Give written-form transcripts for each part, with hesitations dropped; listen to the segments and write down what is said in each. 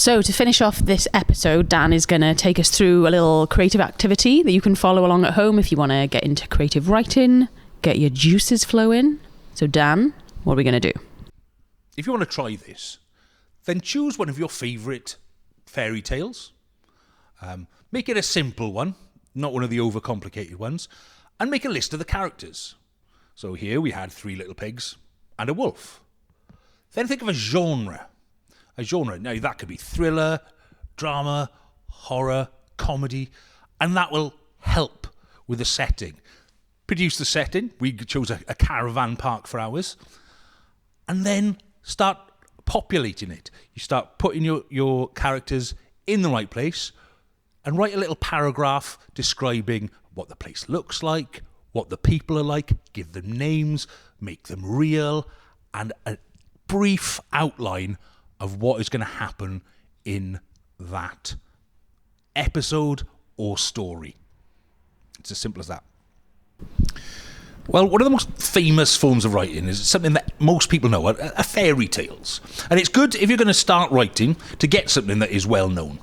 So to finish off this episode, Dan is going to take us through a little creative activity that you can follow along at home if you want to get into creative writing, get your juices flowing. So Dan, what are we going to do? If you want to try this, then choose one of your favourite fairy tales. Make it a simple one, not one of the overcomplicated ones, and make a list of the characters. So here we had 3 little pigs and a wolf. Then think of a genre. Now that could be thriller, drama, horror, comedy, and that will help with the setting. Produce the setting. We chose a caravan park for ours. And then start populating it. You start putting your characters in the right place and write a little paragraph describing what the place looks like, what the people are like, give them names, make them real, and a brief outline of what is going to happen in that episode or story. It's as simple as that. Well, one of the most famous forms of writing is something that most people know, are fairy tales. And it's good if you're going to start writing to get something that is well known.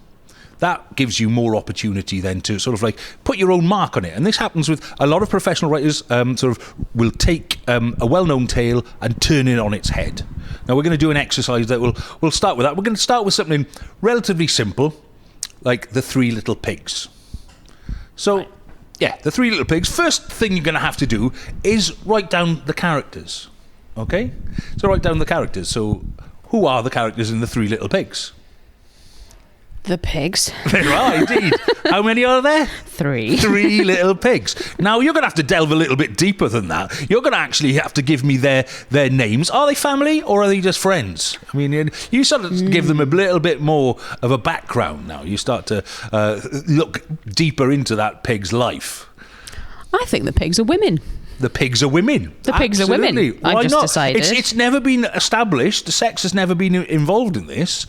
That gives you more opportunity then to sort of like put your own mark on it. And this happens with a lot of professional writers, sort of will take a well-known tale and turn it on its head. Now we're going to do an exercise that we'll start with that. We're going to start with something relatively simple, like the 3 little pigs. So, yeah, the 3 little pigs. First thing you're going to have to do is write down the characters. Okay? So write down the characters. So who are the characters in the 3 little pigs? The pigs. There are, indeed. How many are there? 3. 3 little pigs. Now, you're going to have to delve a little bit deeper than that. You're going to actually have to give me their names. Are they family or are they just friends? I mean, you sort of give them a little bit more of a background now. You start to look deeper into that pig's life. I think the pigs are women. The pigs are women. The pigs are women. Why I just not? decided. It's never been established. The sex has never been involved in this.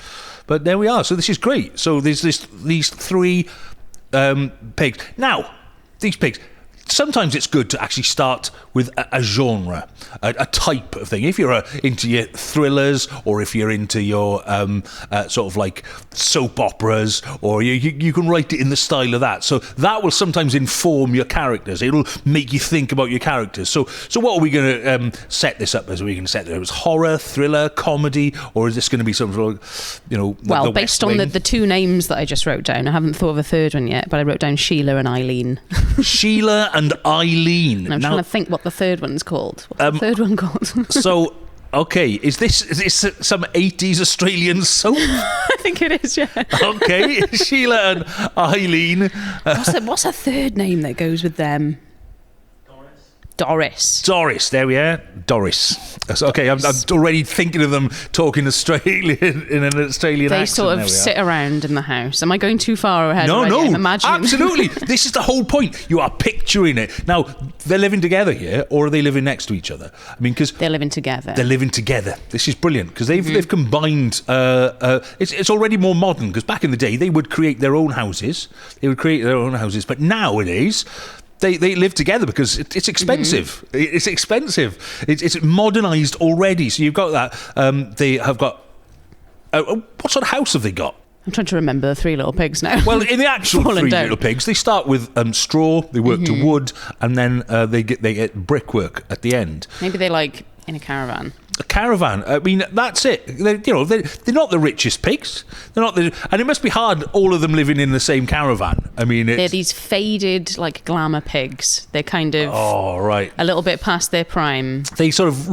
But there we are. So this is great. So there's these 3 pigs. Now, these pigs, sometimes it's good to actually start with a genre, a type of thing. If you're into your thrillers, or if you're into your sort of like soap operas, or you can write it in the style of that. So that will sometimes inform your characters. It'll make you think about your characters. So what are we going to set this up as? Are we going to set it as horror, thriller, comedy, or is this going to be some sort of, Well, based on the 2 names that I just wrote down, I haven't thought of a third one yet, but I wrote down Sheila and Eileen. Sheila and Eileen. And I'm trying to think what the third one's called. What's the third one called? So, okay, is this some 80s Australian soap? I think it is, yeah. Okay, Sheila and Eileen. What's a third name that goes with them? Doris, there we are. Doris. Okay, I'm already thinking of them talking Australian in an Australian accent. They sort of sit around in the house. Am I going too far ahead? No, imagining absolutely. This is the whole point. You are picturing it. Now, they're living together here, or are they living next to each other? I mean, because they're living together. This is brilliant, because they've combined. It's already more modern, because back in the day, they would create their own houses. But nowadays, They live together because it's expensive. Mm-hmm. It's expensive. It's modernised already. So you've got that. They have got... what sort of house have they got? I'm trying to remember the 3 little pigs now. Well, in the actual 3 little pigs, they start with straw, they work to wood, and then they get brickwork at the end. Maybe they in a caravan. A caravan. I mean, that's it. They're not the richest pigs. They're not and it must be hard, all of them living in the same caravan. I mean, they're these faded, glamour pigs. They're kind of a little bit past their prime. They sort of,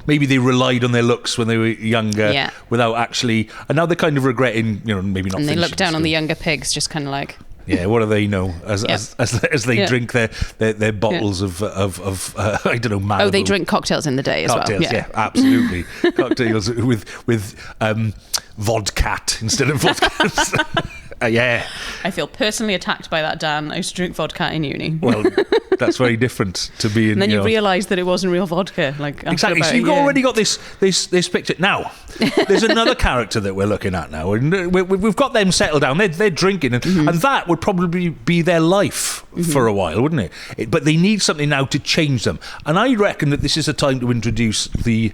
maybe they relied on their looks when they were younger, without actually, and now they're kind of regretting, maybe not. And they look down on the younger pigs, just kind of like. Yeah, what do they know as they drink their bottles of I don't know, Malibu. Oh, they drink cocktails in the day as well. Yeah, absolutely. Cocktails with vodka instead of vodka. Yeah. I feel personally attacked by that, Dan. I used to drink vodka in uni. Well, that's very different to being... And then you realise that it wasn't real vodka. Exactly. So you've already got this picture. Now, there's another character that we're looking at now. And we've got them settled down. They're drinking. And that would probably be their life for a while, wouldn't it? But they need something now to change them. And I reckon that this is a time to introduce the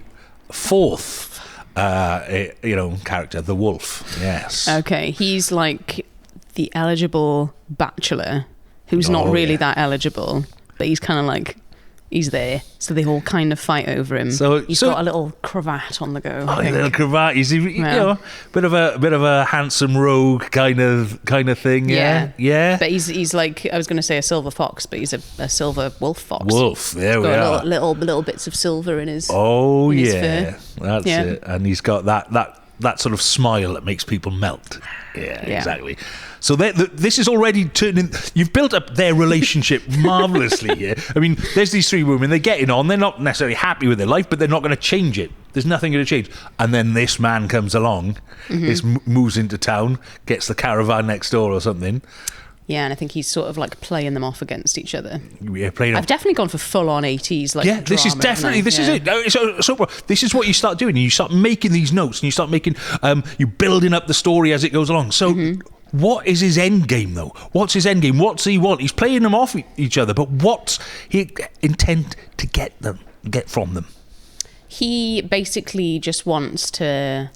4th character, the wolf. Yes. Okay, he's like the eligible bachelor who's not really that eligible, but he's kind of like, he's there. So they all kind of fight over him. So he's got a little cravat on the go. A little cravat. He's bit of a handsome rogue kind of thing. Yeah. But he's like, I was going to say a silver fox, but he's a silver wolf fox. Wolf. There we got are. Little bits of silver in his. Oh, in his yeah. fur. That's it. And he's got that sort of smile that makes people melt. Yeah. Exactly. So this is already turning. You've built up their relationship marvelously here. I mean, there's these three women. They're getting on. They're not necessarily happy with their life, but they're not going to change it. There's nothing going to change. And then this man comes along, moves into town, gets the caravan next door or something. Yeah, and I think he's sort of like playing them off against each other. Yeah, playing. I've definitely gone for full-on 80s like. Yeah, this is definitely this is it. So this is what you start doing. You start making these notes, and you start making you building up the story as it goes along. So. What is his end game, though? What's his end game? What's he want? He's playing them off each other, but what's he intend to get from them? He basically just wants to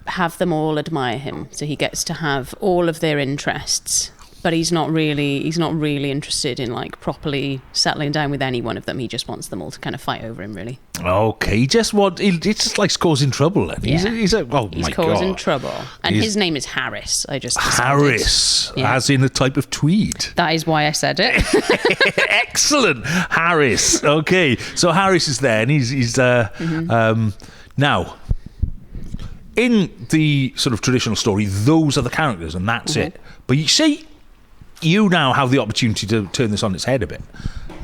have them all admire him, so he gets to have all of their interests. But he's not really interested in like properly settling down with any one of them. He just wants them all to kind of fight over him, really. Okay, he just likes causing trouble. Then. Yeah. He's causing trouble, and his name is Harris. I just decided. Harris, as in a type of tweed. That is why I said it. Excellent, Harris. Okay, so Harris is there, and he's now. In the sort of traditional story, those are the characters, and that's it. But you see. You now have the opportunity to turn this on its head a bit.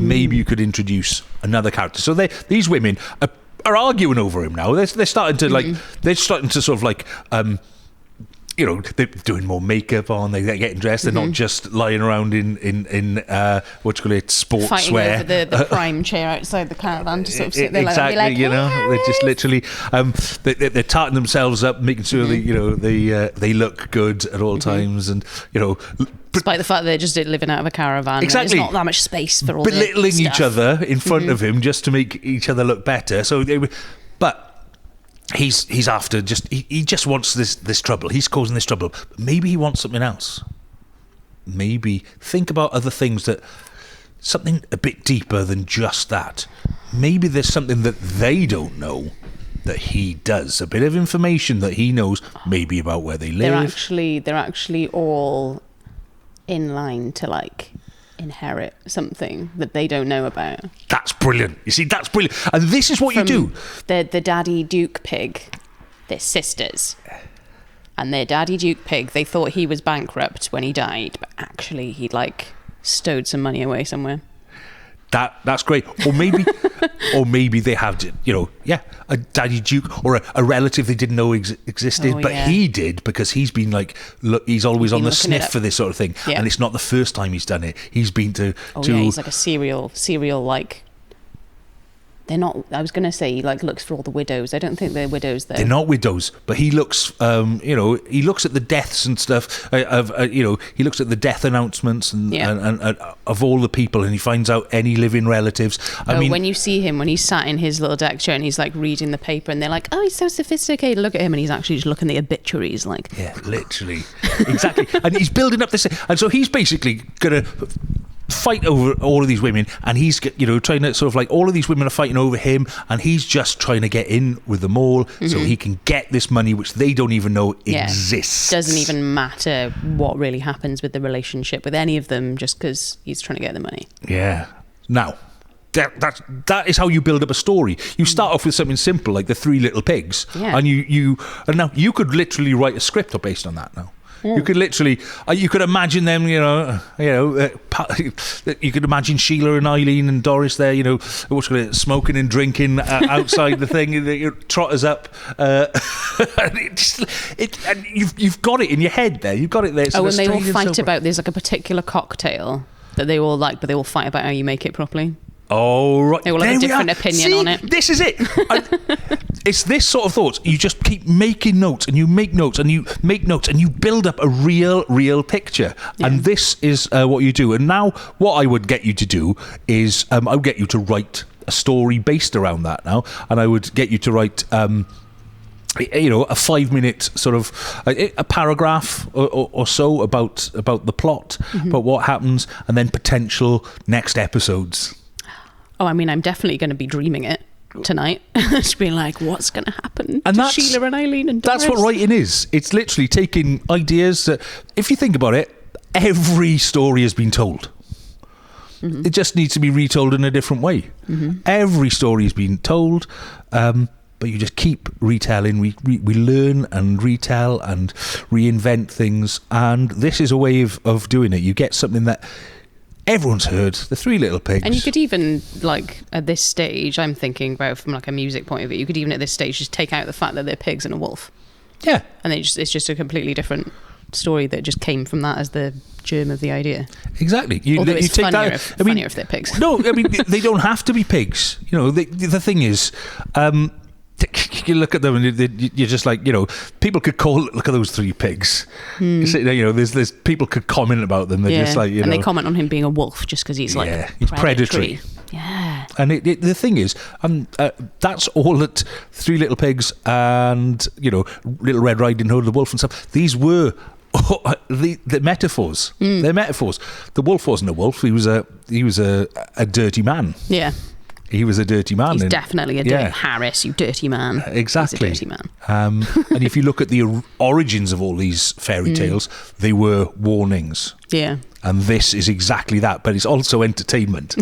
Maybe you could introduce another character. So these women are arguing over him now. They're starting to they're starting to sort of like they're doing more makeup on. They're getting dressed. They're not just lying around in what you call it, sportswear. Fighting over the prime chair outside the caravan to sort of sit there exactly. Like, they're just literally they're tarting themselves up, making sure they look good at all times, and despite the fact that they're just living out of a caravan. Exactly. There's not that much space for all belittling the each other in front of him just to make each other look better. So but he's after he just wants this trouble. He's causing this trouble. But maybe he wants something else. Maybe think about other things, something a bit deeper than just that. Maybe there's something that they don't know that he does. A bit of information that he knows, maybe about where they live. They're actually all in line to like inherit something that they don't know about. That's brilliant. You see, that's brilliant. And this is what you do. The daddy Duke pig, they're sisters. And their daddy Duke pig, they thought he was bankrupt when he died, but actually he'd like stowed some money away somewhere. That's great. Or maybe they have, a daddy Duke or a relative they didn't know existed, but he did, because he's been he's always on the sniff for this sort of thing, and it's not the first time he's done it. He's been to. He's like a serial like. They're not. I was going to say he looks for all the widows. I don't think they're widows though. They're not widows, but he looks. He looks at the deaths and stuff. He looks at the death announcements and of all the people, and he finds out any living relatives. I mean, when you see him when he's sat in his little deck chair and he's like reading the paper, and they're like, "Oh, he's so sophisticated." Look at him, and he's actually just looking at the obituaries, like. Yeah, literally, exactly. And he's building up this, and so he's basically gonna fight over all of these women, and he's trying to sort of like, all of these women are fighting over him, and he's just trying to get in with them all so he can get this money which they don't even know exists. Doesn't even matter what really happens with the relationship with any of them, just because he's trying to get the money. Now that is how you build up a story. You start off with something simple like the Three Little Pigs, and and now you could literally write a script based on that now. You could literally, you could imagine them, you could imagine Sheila and Eileen and Doris there, smoking and drinking outside the thing, trotters up, and you've got it in your head there. You've got it there. And they all fight about, there's like a particular cocktail that they all like, but they all fight about how you make it properly. Oh, right. They all have a different opinion on it. This is it. It's this sort of thoughts. You just keep making notes, and you make notes, and you make notes, and you build up a real picture. And this is what you do. And now what I would get you to do is I would get you to write a story based around that now, and I would get you to write a 5-minute sort of a paragraph or so about the plot, about what happens, and then potential next episodes. Oh, I mean, I'm definitely going to be dreaming it tonight. Just being like, what's going to happen And to that's- Sheila and Eileen and Doris? That's what writing is. It's literally taking ideas that, if you think about it, every story has been told. It just needs to be retold in a different way. Every story has been told, but you just keep retelling. We learn and retell and reinvent things, and this is a way of doing it. You get something that everyone's heard, the Three Little Pigs. And you could even, like, at this stage, I'm thinking about from like a music point of view, you could even at this stage just take out the fact that they're pigs and a wolf. Yeah. And it's just a completely different story that just came from that as the germ of the idea. Exactly. Although you it's take funnier, that. funnier if they're pigs. No, I mean, they don't have to be pigs. The thing is, you look at them and you're just like, people could look at those three pigs. There's people could comment about them. They're just like, and they comment on him being a wolf just because he's like he's predatory. Yeah. And the thing is, that's all that Three Little Pigs and Little Red Riding Hood, the wolf and stuff. These were the metaphors. They're metaphors. The wolf wasn't a wolf. He was a dirty man. Yeah. He was a dirty man. He's definitely a dirty Harris, you dirty man. Exactly. He's a dirty man. And if you look at the origins of all these fairy tales, they were warnings. Yeah. And this is exactly that, but it's also entertainment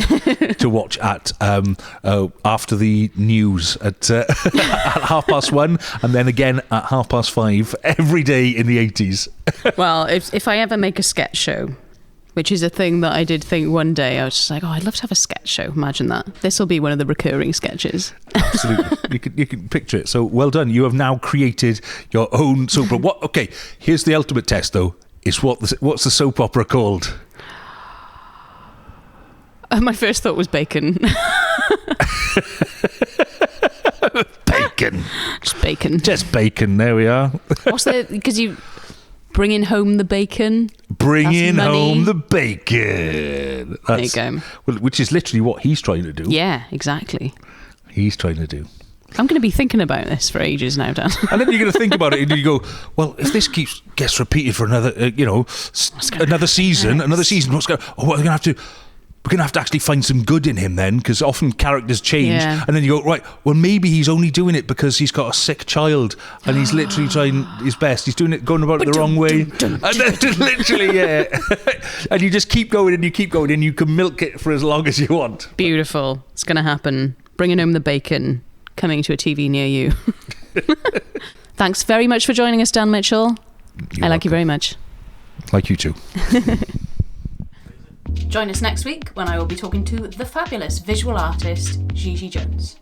to watch at after the news at 1:30, and then again at 5:30 every day in the 80s. Well, if I ever make a sketch show, which is a thing that I did think one day, I was just like, oh, I'd love to have a sketch show. Imagine that. This will be one of the recurring sketches. Absolutely. You can picture it. So well done. You have now created your own soap opera. Okay, here's the ultimate test, though. Is what's the soap opera called? My first thought was bacon. Bacon. Just bacon. Just bacon. There we are. Because you bringing home the bacon. Bringing That's money. home the bacon. There you go. Well, which is literally what he's trying to do. Yeah, exactly. He's trying to do. I'm going to be thinking about this for ages now, Dan. And then you're going to think about it, and you go, "Well, if this gets repeated for another, another season, what's going? Oh, we're going to have to actually find some good in him then, because often characters change, and then you go, right, well, maybe he's only doing it because he's got a sick child, and he's literally trying his best. He's going about it the wrong way, and then literally, and you just keep going, and you keep going, and you can milk it for as long as you want. Beautiful. It's going to happen. Bringing home the bacon. Coming to a TV near you. Thanks very much for joining us, Dan Mitchell. I like you very much. Like you too. Join us next week when I will be talking to the fabulous visual artist Gigi Jones.